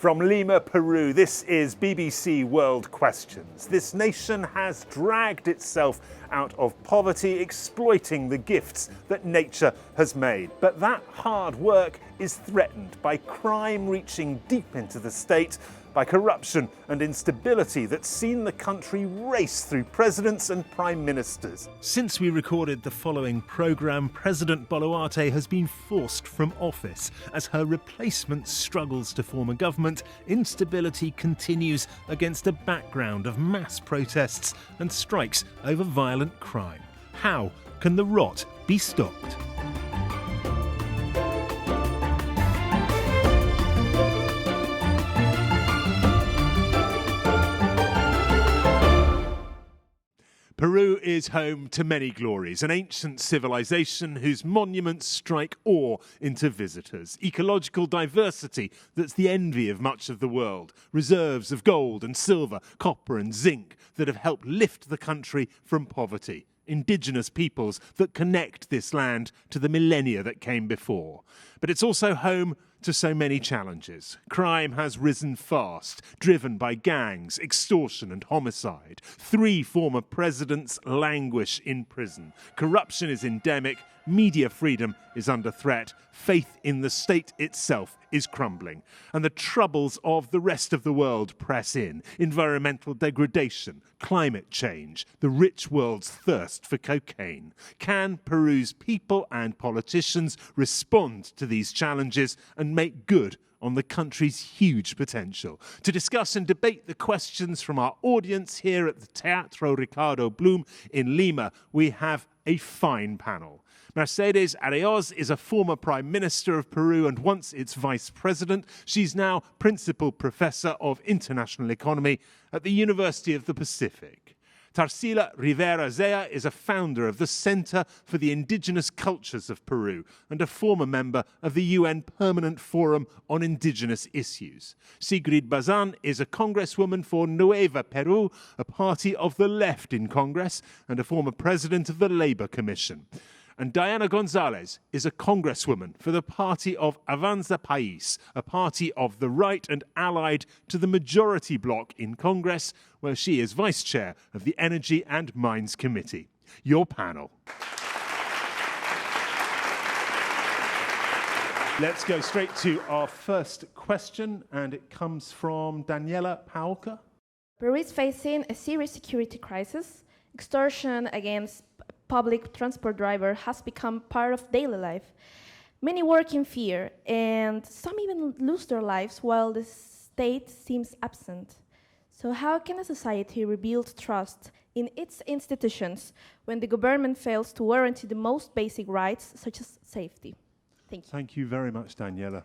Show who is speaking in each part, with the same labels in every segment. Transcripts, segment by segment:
Speaker 1: From Lima, Peru, this is BBC World Questions. This nation has dragged itself out of poverty, exploiting the gifts that nature has made. But that hard work is threatened by crime reaching deep into the state, by corruption and instability that's seen the country race through presidents and prime ministers.
Speaker 2: Since we recorded the following programme, President Boluarte has been forced from office. As her replacement struggles to form a government, instability continues against a background of mass protests and strikes over violent crime. How can the rot be stopped? Peru is home to many glories, an ancient civilization whose monuments strike awe into visitors, ecological diversity that's the envy of much of the world, reserves of gold and silver, copper and zinc that have helped lift the country from poverty, indigenous peoples that connect this land to the millennia that came before. But it's also home to so many challenges. Crime has risen fast, driven by gangs, extortion and homicide. 3 former presidents languish in prison. Corruption is endemic, media freedom is under threat, faith in the state itself is crumbling, and the troubles of the rest of the world press in. Environmental degradation, climate change, the rich world's thirst for cocaine. Can Peru's people and politicians respond to these challenges and make good on the country's huge potential? To discuss and debate the questions from our audience here at the Teatro Ricardo Blum in Lima, we have a fine panel. Mercedes Araoz is a former Prime Minister of Peru and once its Vice President. She's now Principal Professor of International Economy at the University of the Pacific. Tarsila Rivera Zea is a founder of the Center for the Indigenous Cultures of Peru and a former member of the UN Permanent Forum on Indigenous Issues. Sigrid Bazan is a congresswoman for Nueva Peru, a party of the left in Congress, and a former president of the Labour Commission. And Diana Gonzalez is a congresswoman for the party of Avanza País, a party of the right and allied to the majority bloc in Congress, where she is vice chair of the Energy and Mines Committee. Your panel. Let's go straight to our first question, and it comes from Daniela Paolka.
Speaker 3: Peru is facing a serious security crisis. Extortion against public transport drivers has become part of daily life. Many work in fear, and some even lose their lives while the state seems absent. So how can a society rebuild trust in its institutions when the government fails to guarantee the most basic rights, such as safety? Thank you.
Speaker 2: Thank you very much, Daniela.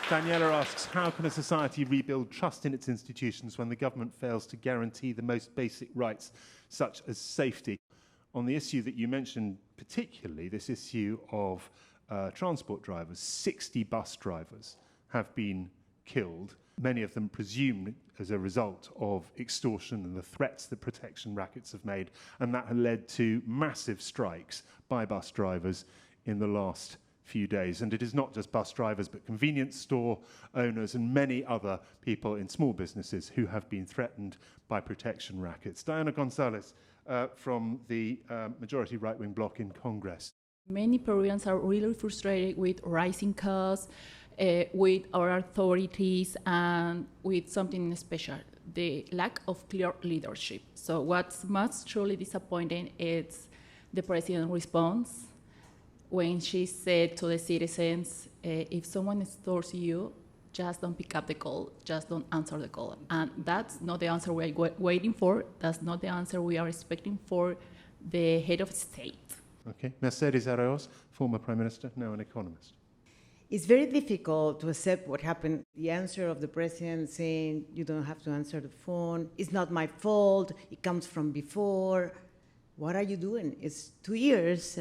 Speaker 2: Daniela asks, how can a society rebuild trust in its institutions when the government fails to guarantee the most basic rights, such as safety? On the issue that you mentioned, particularly this issue of transport drivers, 60 bus drivers have been killed, many of them presumed as a result of extortion and the threats that protection rackets have made, and that had led to massive strikes by bus drivers in the last few days. And it is not just bus drivers, but convenience store owners and many other people in small businesses who have been threatened by protection rackets. Diana Gonzalez from the majority right-wing bloc in Congress.
Speaker 4: Many Peruvians are really frustrated with rising costs, with our authorities, and with something special, the lack of clear leadership. So what's most truly disappointing is the president's response when she said to the citizens, if someone extorts you, just don't pick up the call, just don't answer the call. And that's not the answer we are waiting for. That's not the answer we are expecting for the head of state.
Speaker 2: Okay, Mercedes Araoz, former Prime Minister, now an economist.
Speaker 5: It's very difficult to accept what happened. The answer of the president saying, you don't have to answer the phone, it's not my fault, it comes from before. What are you doing? It's 2.5 years,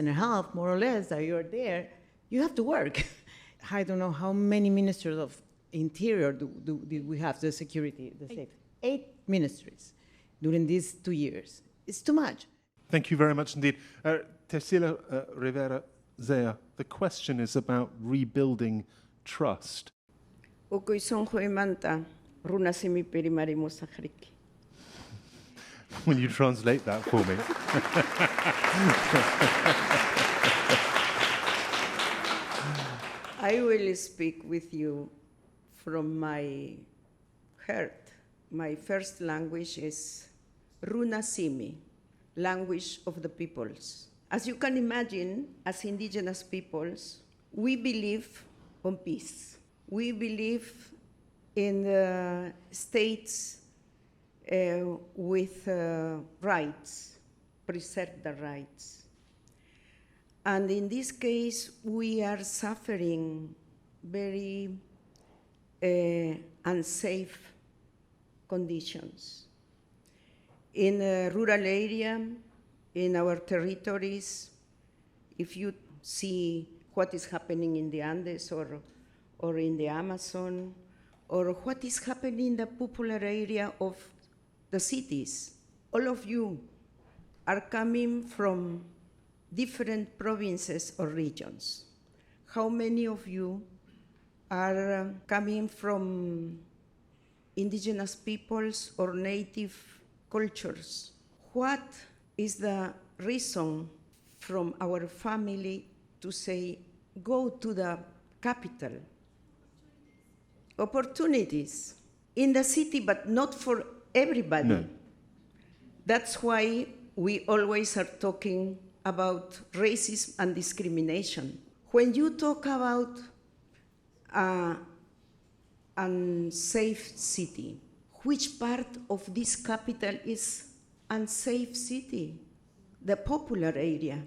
Speaker 5: more or less, that you're there. You have to work. I don't know how many ministers of interior did we have, the security, the safety. 8 ministries during these 2 years. It's too much.
Speaker 2: Thank you very much indeed. Tarsila Rivera Zaya, the question is about rebuilding trust.
Speaker 6: Ukui son manta runa simi perimari musahriki.
Speaker 2: Will you translate that for me?
Speaker 6: I will speak with you from my heart. My first language is Runa Simi, language of the peoples. As you can imagine, as indigenous peoples, we believe on peace. We believe in states with rights, preserve the rights. And in this case, we are suffering very unsafe conditions. In a rural area, in our territories, if you see what is happening in the Andes or in the Amazon, or what is happening in the popular area of the cities, all of you are coming from different provinces or regions. How many of you are coming from indigenous peoples or native cultures? What is the reason from our family to say, go to the capital? Opportunities in the city, but not for everybody.
Speaker 2: No.
Speaker 6: That's why we always are talking about racism and discrimination. When you talk about unsafe city, which part of this capital is unsafe city? The popular area.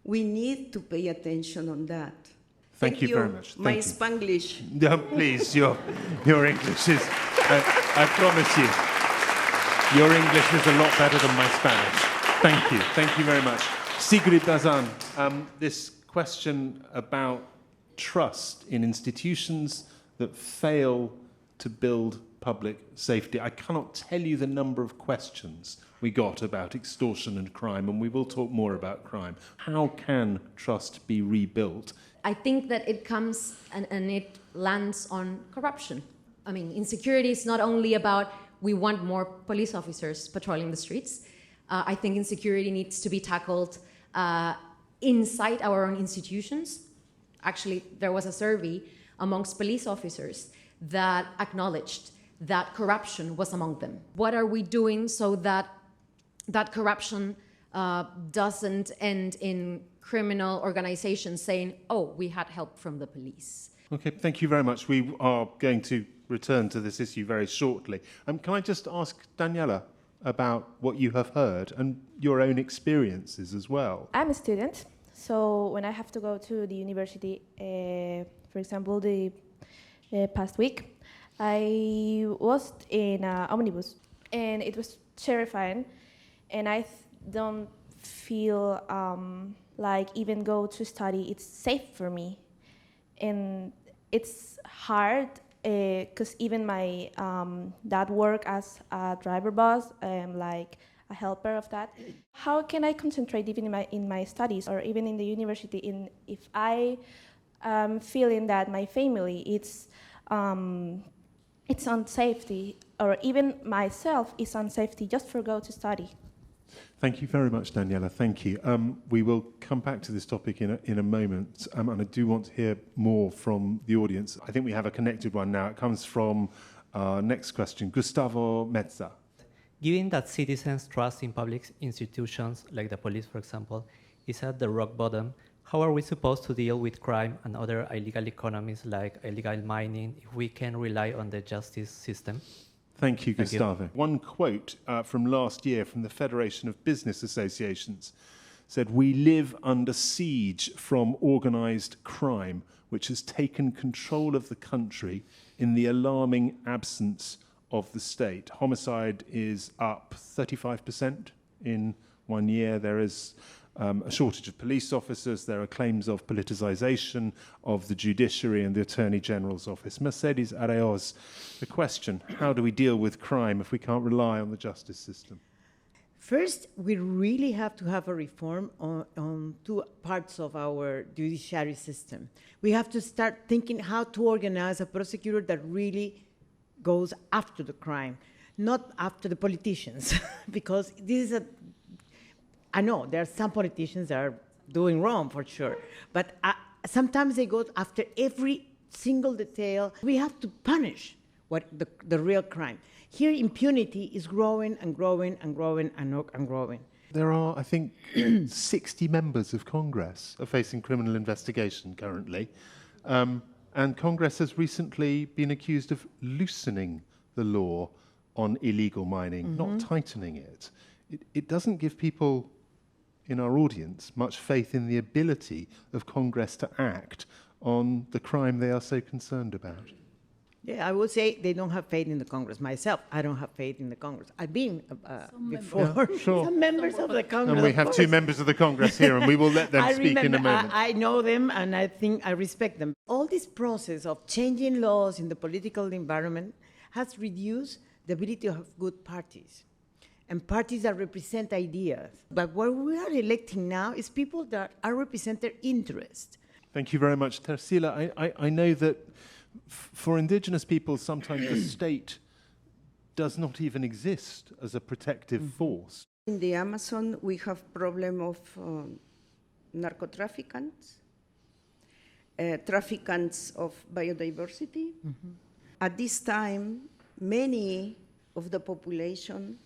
Speaker 6: We need to pay attention on that.
Speaker 2: Thank you very much.
Speaker 6: My
Speaker 2: Thank you.
Speaker 6: Spanglish.
Speaker 2: No, please, your English is, I promise you, your English is a lot better than my Spanish. Thank you very much. Sigrid Bazan, this question about trust in institutions that fail to build public safety. I cannot tell you the number of questions we got about extortion and crime, and we will talk more about crime. How can trust be rebuilt?
Speaker 7: I think that it comes and it lands on corruption. I mean, insecurity is not only about we want more police officers patrolling the streets. I think insecurity needs to be tackled inside our own institutions. Actually, there was a survey amongst police officers that acknowledged that corruption was among them. What are we doing so that that corruption doesn't end in criminal organizations saying, oh, we had help from the police?
Speaker 2: Okay, thank you very much. We are going to return to this issue very shortly. Can I just ask Daniela about what you have heard and your own experiences as well?
Speaker 3: I'm a student, so when I have to go to the university, for example, the past week, I was in an omnibus, and it was terrifying, and I don't feel like even go to study, it's safe for me. And it's hard, because even my dad work as a driver bus, like a helper of that. How can I concentrate even in my studies or even in the university if I am feeling that my family it's unsafety, or even myself is unsafety just for go to study?
Speaker 2: Thank you very much, Daniela. Thank you. We will come back to this topic in a moment, and I do want to hear more from the audience. I think we have a connected one now. It comes from our next question, Gustavo Mezza.
Speaker 8: Given that citizens' trust in public institutions, like the police, for example, is at the rock bottom, how are we supposed to deal with crime and other illegal economies like illegal mining if we can rely on the justice system?
Speaker 2: Thank you, Gustavo. One quote from last year from the Federation of Business Associations said, "We live under siege from organised crime, which has taken control of the country in the alarming absence of the state." Homicide is up 35% in 1 year. There is a shortage of police officers. There are claims of politicisation of the judiciary and the Attorney General's office. Mercedes Araoz, the question, how do we deal with crime if we can't rely on the justice system?
Speaker 5: First, we really have to have a reform on two parts of our judiciary system. We have to start thinking how to organize a prosecutor that really goes after the crime, not after the politicians, because this is I know there are some politicians that are doing wrong for sure, but sometimes they go after every single detail. We have to punish what the real crime. Here, impunity is growing and growing and growing and growing.
Speaker 2: There are, I think, 60 members of Congress are facing criminal investigation currently. And Congress has recently been accused of loosening the law on illegal mining, not tightening it. It doesn't give people in our audience much faith in the ability of Congress to act on the crime they are so concerned about.
Speaker 5: Yeah, I would say they don't have faith in the Congress. Myself, I don't have faith in the Congress. I've been before some members of the Congress.
Speaker 2: And we have two members of the Congress here, and we will let them speak in a moment.
Speaker 5: I know them, and I think I respect them. All this process of changing laws in the political environment has reduced the ability of good parties, and parties that represent ideas. But what we are electing now is people that are represent their interest.
Speaker 2: Thank you very much, Tarsila. I know that for indigenous people, sometimes the state does not even exist as a protective force.
Speaker 6: In the Amazon, we have problem of narcotraficants, traffickants of biodiversity. At this time, many of the population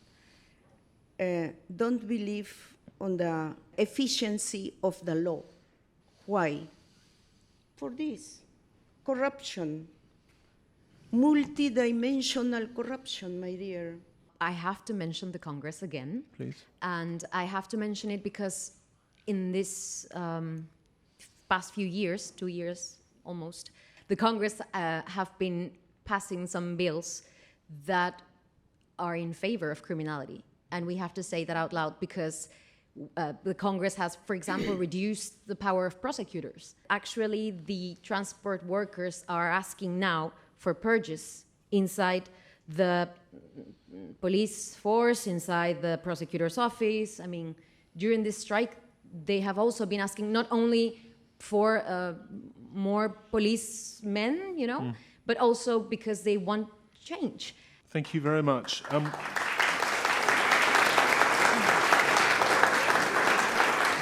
Speaker 6: don't believe on the efficiency of the law. Why? For this. Corruption, multidimensional corruption, my dear.
Speaker 7: I have to mention the Congress again.
Speaker 2: Please.
Speaker 7: And I have to mention it because in this past few years, 2 years almost, the Congress have been passing some bills that are in favor of criminality. And we have to say that out loud because the Congress has, for example, reduced the power of prosecutors. Actually, the transport workers are asking now for purges inside the police force, inside the prosecutor's office. I mean, during this strike, they have also been asking not only for more policemen, but also because they want change.
Speaker 2: Thank you very much.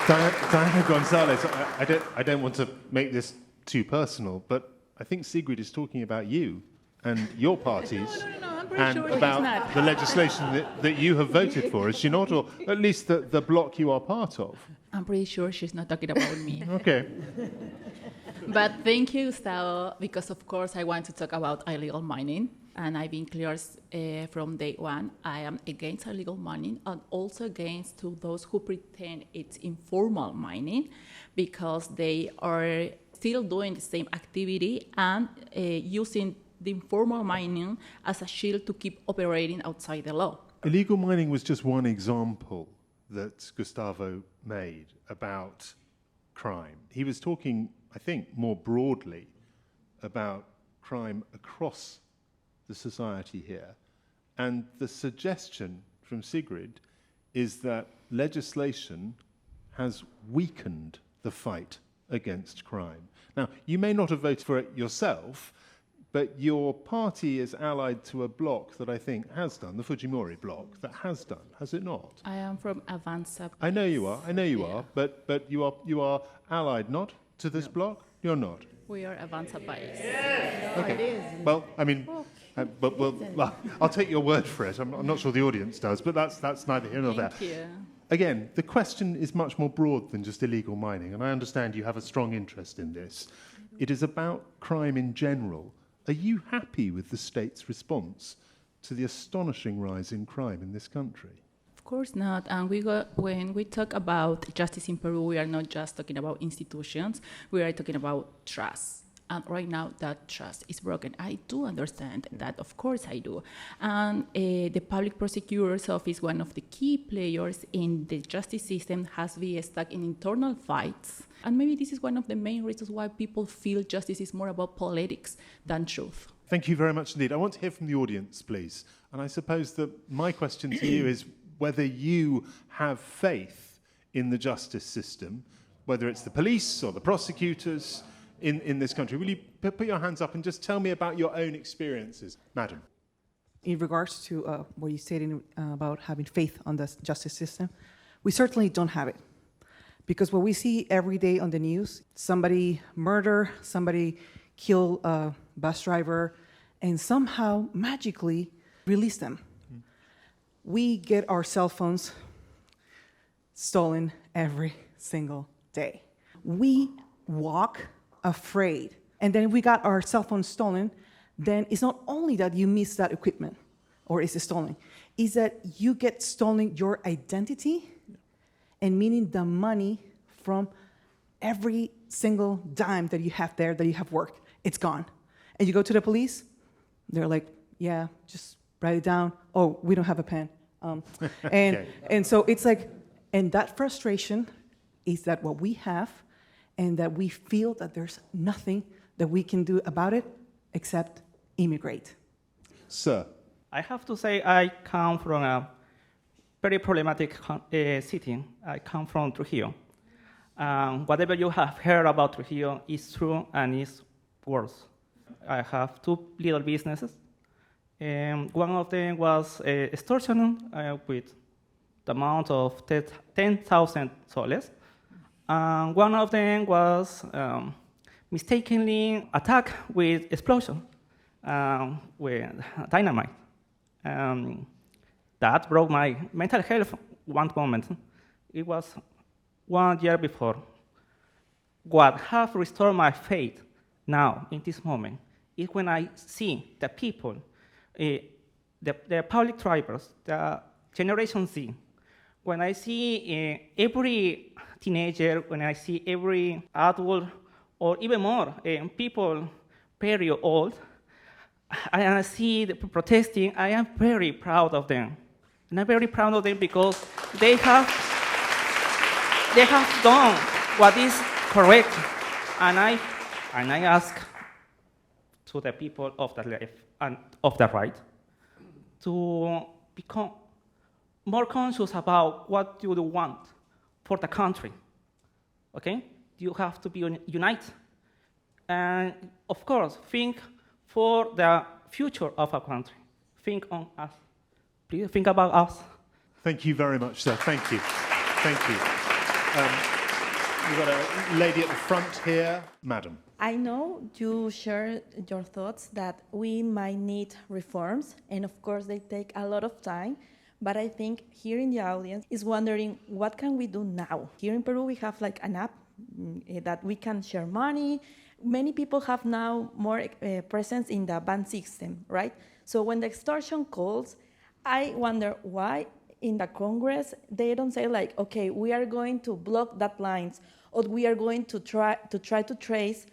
Speaker 2: Diana Gonzalez, I don't want to make this too personal, but I think Sigrid is talking about you and your parties and
Speaker 4: sure
Speaker 2: about the legislation that you have voted for, is she not? Or at least the bloc you are part of.
Speaker 4: I'm pretty sure she's not talking about me.
Speaker 2: Okay.
Speaker 4: But thank you, Gustavo, because of course I want to talk about illegal mining. And I've been clear from day one, I am against illegal mining and also against to those who pretend it's informal mining because they are still doing the same activity and using the informal mining as a shield to keep operating outside the law.
Speaker 2: Illegal mining was just one example that Gustavo made about crime. He was talking, I think, more broadly about crime across the society here. And the suggestion from Sigrid is that legislation has weakened the fight against crime. Now, you may not have voted for it yourself, but your party is allied to a bloc that I think has done, the Fujimori bloc, that has done, has it not?
Speaker 4: I am from Avanza.
Speaker 2: I know you are, but you are allied not to this bloc? You're not?
Speaker 4: We are Avanza País.
Speaker 2: Okay. Well, I mean, well, I'll take your word for it. I'm not sure the audience does, but that's neither here nor there.
Speaker 4: Thank you.
Speaker 2: Again, the question is much more broad than just illegal mining, and I understand you have a strong interest in this. It is about crime in general. Are you happy with the state's response to the astonishing rise in crime in this country?
Speaker 4: Of course not. And when we talk about justice in Peru, we are not just talking about institutions. We are talking about trust. And right now, that trust is broken. I do understand that, of course I do. And the Public Prosecutor's Office, one of the key players in the justice system, has been stuck in internal fights. And maybe this is one of the main reasons why people feel justice is more about politics than truth.
Speaker 2: Thank you very much indeed. I want to hear from the audience, please. And I suppose that my question to you is, whether you have faith in the justice system, whether it's the police or the prosecutors in this country. Will you put your hands up and just tell me about your own experiences? Madam.
Speaker 9: In regards to what you said about having faith on the justice system, we certainly don't have it. Because what we see every day on the news, somebody murder, somebody kill a bus driver, and somehow magically release them. We get our cell phones stolen every single day. We walk afraid. And then we got our cell phones stolen, then it's not only that you miss that equipment or it's stolen, it's that you get stolen your identity, and meaning the money from every single dime that you have there, that you have worked, it's gone. And you go to the police, they're like, yeah, just write it down. Oh, we don't have a pen. And so it's like, and that frustration is that what we have, and that we feel that there's nothing that we can do about it except immigrate.
Speaker 2: Sir.
Speaker 10: I have to say I come from a very problematic city. I come from Trujillo. Whatever you have heard about Trujillo is true and is worse. I have two little businesses. One of them was extortion with the amount of 10,000 soles. One of them was mistakenly attacked with explosion, with dynamite. That broke my mental health one moment. It was 1 year before. What have restored my faith now, in this moment, is when I see the people, the public drivers, the Generation Z, when I see every teenager, when I see every adult, or even more, people very old, and I see the protesting, I am very proud of them. And I'm very proud of them because they have done what is correct. And I ask to the people of the left and of the right to become more conscious about what you want for the country. Okay? You have to be united. And of course, think for the future of our country. Think on us. Please think about us.
Speaker 2: Thank you very much, sir. Thank you. Thank you. We've got a lady at the front here. Madam.
Speaker 11: I know you share your thoughts that we might need reforms, and of course they take a lot of time, but I think here in the audience is wondering, what can we do now? Here in Peru we have like an app that we can share money. Many people have now more presence in the ban system, right? So when the extortion calls, I wonder why in the Congress they don't say like, okay, we are going to block that lines, or we are going to try to trace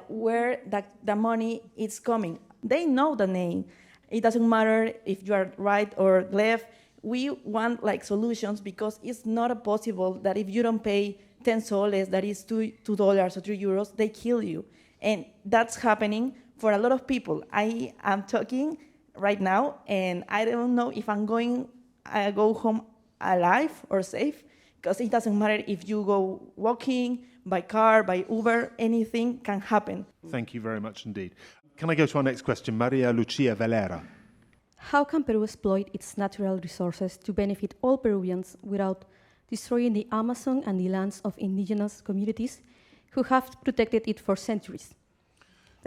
Speaker 11: where the money is coming. They know the name. It doesn't matter if you are right or left. We want like solutions, because it's not possible that if you don't pay 10 soles, that is $2 or €3, they kill you. And that's happening for a lot of people. I am talking right now, and I don't know if I'm going to go home alive or safe, because it doesn't matter if you go walking, by car, by Uber, anything can happen.
Speaker 2: Thank you very much indeed. Can I go to our next question? Maria Lucia Valera.
Speaker 12: How can Peru exploit its natural resources to benefit all Peruvians without destroying the Amazon and the lands of indigenous communities who have protected it for centuries?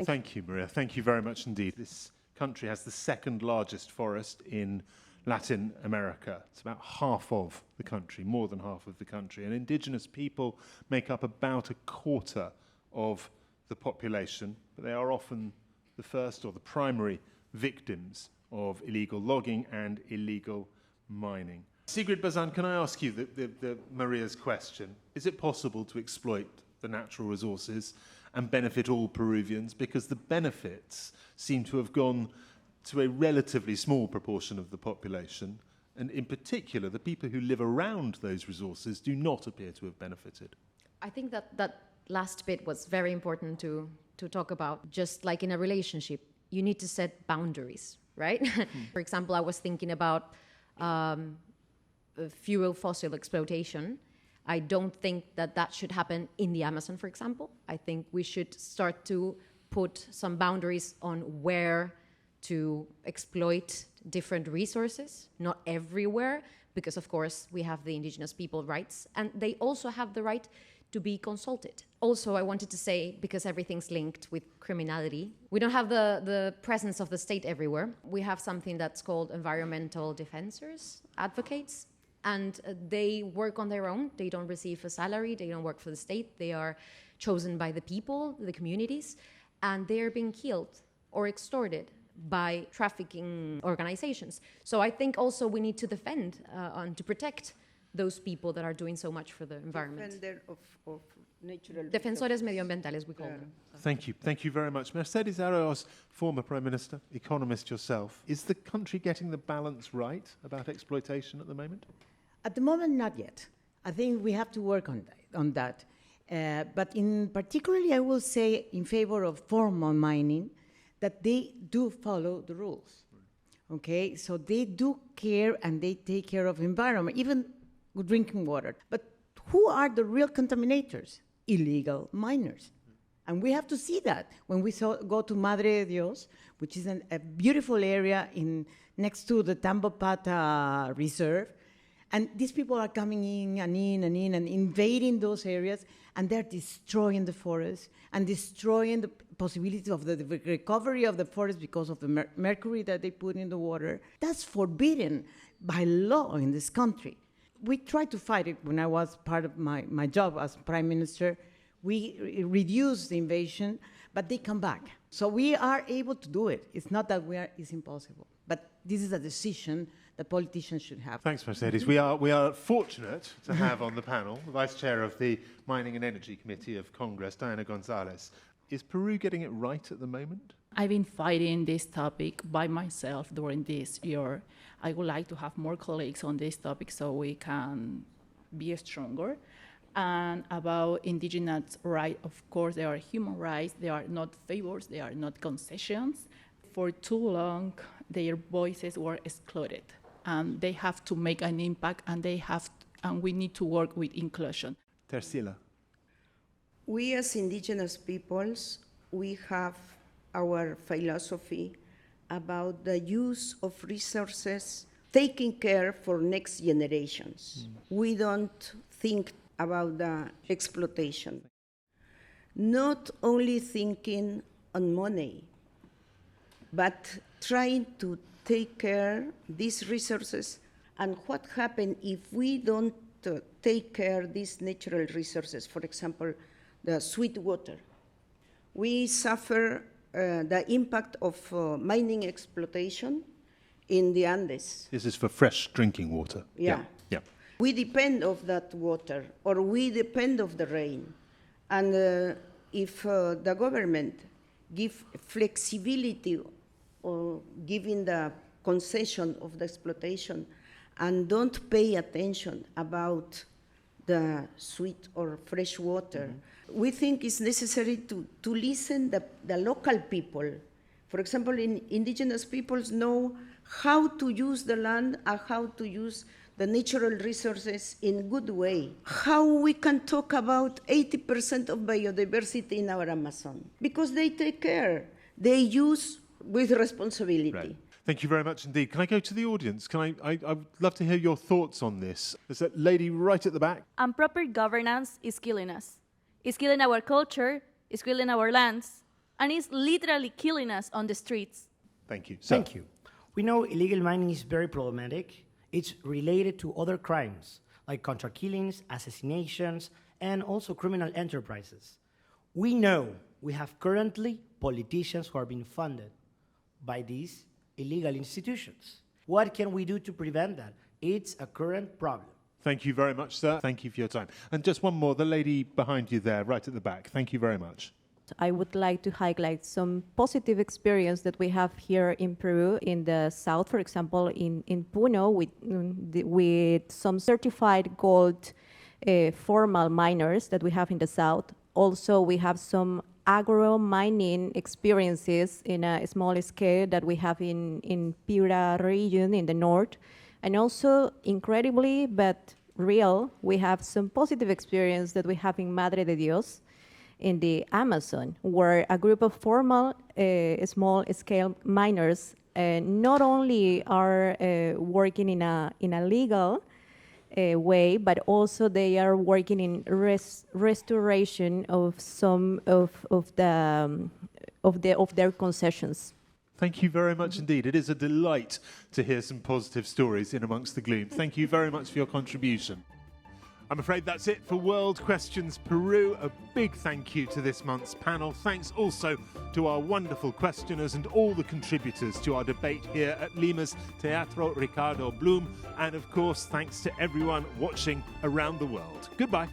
Speaker 2: Thank you, Maria. Thank you very much indeed. This country has the second largest forest in Latin America. It's about half of the country, more than half of the country. And indigenous people make up about a quarter of the population, but they are often the first or the primary victims of illegal logging and illegal mining. Sigrid Bazan, can I ask you the Maria's question? Is it possible to exploit the natural resources and benefit all Peruvians? Because the benefits seem to have gone to a relatively small proportion of the population, and in particular, the people who live around those resources do not appear to have benefited.
Speaker 7: I think that last bit was very important to talk about. Just like in a relationship, you need to set boundaries, right? For example, I was thinking about fuel fossil exploitation. I don't think that that should happen in the Amazon, for example. I think we should start to put some boundaries on where to exploit different resources, not everywhere, because of course we have the indigenous people rights, and they also have the right to be consulted. Also, I wanted to say, because everything's linked with criminality, we don't have the presence of the state everywhere. We have something that's called environmental defenders, advocates, and they work on their own. They don't receive a salary, they don't work for the state, they are chosen by the people, the communities, and they're being killed or extorted by trafficking organizations. So I think also we need to defend and to protect those people that are doing so much for the environment.
Speaker 6: Defender of natural
Speaker 7: Defensores medioambientales, we call them.
Speaker 2: Thank you. Thank you very much. Mercedes Araoz, former Prime Minister, economist yourself. Is the country getting the balance right about exploitation at the moment?
Speaker 5: At the moment, not yet. I think we have to work on that. But in particularly, I will say in favor of formal mining, that they do follow the rules. Okay, so they do care and they take care of environment, even drinking water. But who are the real contaminators? Illegal miners. And we have to see that when we go to Madre de Dios, which is a beautiful area next to the Tambopata Reserve. And these people are coming in and invading those areas, and they're destroying the forest and destroying the possibility of the recovery of the forest because of the mercury that they put in the water. That's forbidden by law in this country. We tried to fight it when I was part of my job as Prime Minister. We reduced the invasion, but they come back. So we are able to do it. It's not that it's impossible, but this is a decision that politicians should have.
Speaker 2: Thanks, Mercedes. We are fortunate to have on the panel the Vice Chair of the Mining and Energy Committee of Congress, Diana Gonzalez. Is Peru getting it right at the moment?
Speaker 4: I've been fighting this topic by myself during this year. I would like to have more colleagues on this topic so we can be stronger. And about indigenous rights, of course, they are human rights. They are not favors. They are not concessions. For too long, their voices were excluded. And they have to make an impact, and we need to work with inclusion.
Speaker 2: Tercila.
Speaker 6: We as indigenous peoples, we have our philosophy about the use of resources, taking care for next generations. We don't think about the exploitation. Not only thinking on money, but trying to take care these resources. And what happens if we don't take care these natural resources? For example, the sweet water. We suffer the impact of mining exploitation in the Andes.
Speaker 2: This is for fresh drinking water.
Speaker 6: Yeah. We depend of that water, or we depend of the rain. And if the government give flexibility or giving the concession of the exploitation and don't pay attention about the sweet or fresh water, we think it's necessary to listen the local people. For example, indigenous peoples know how to use the land and how to use the natural resources in good way. How we can talk about 80% of biodiversity in our Amazon? Because they take care. They use with responsibility.
Speaker 2: Right. Thank you very much indeed. Can I go to the audience? I would love to hear your thoughts on this. There's that lady right at the back.
Speaker 13: Improper governance is killing us. It's killing our culture, it's killing our lands, and it's literally killing us on the streets.
Speaker 2: Thank you.
Speaker 14: Thank you. We know illegal mining is very problematic. It's related to other crimes, like contract killings, assassinations, and also criminal enterprises. We know we have currently politicians who are being funded by these illegal institutions. What can we do to prevent that? It's a current problem.
Speaker 2: Thank you very much, sir. Thank you for your time. And just one more, the lady behind you there, right at the back. Thank you very much.
Speaker 15: I would like to highlight some positive experience that we have here in Peru, in the south, for example, in Puno, with some certified gold formal miners that we have in the south. Also, we have some agro mining experiences in a small scale that we have in Piura region in the north. And also, incredibly but real, we have some positive experience that we have in Madre de Dios in the Amazon, where a group of formal small-scale miners not only are working in a legal way, but also they are working in restoration of some of their concessions.
Speaker 2: Thank you very much indeed. It is a delight to hear some positive stories in amongst the gloom. Thank you very much for your contribution. I'm afraid that's it for World Questions Peru. A big thank you to this month's panel. Thanks also to our wonderful questioners and all the contributors to our debate here at Lima's Teatro Ricardo Blum. And of course, thanks to everyone watching around the world. Goodbye.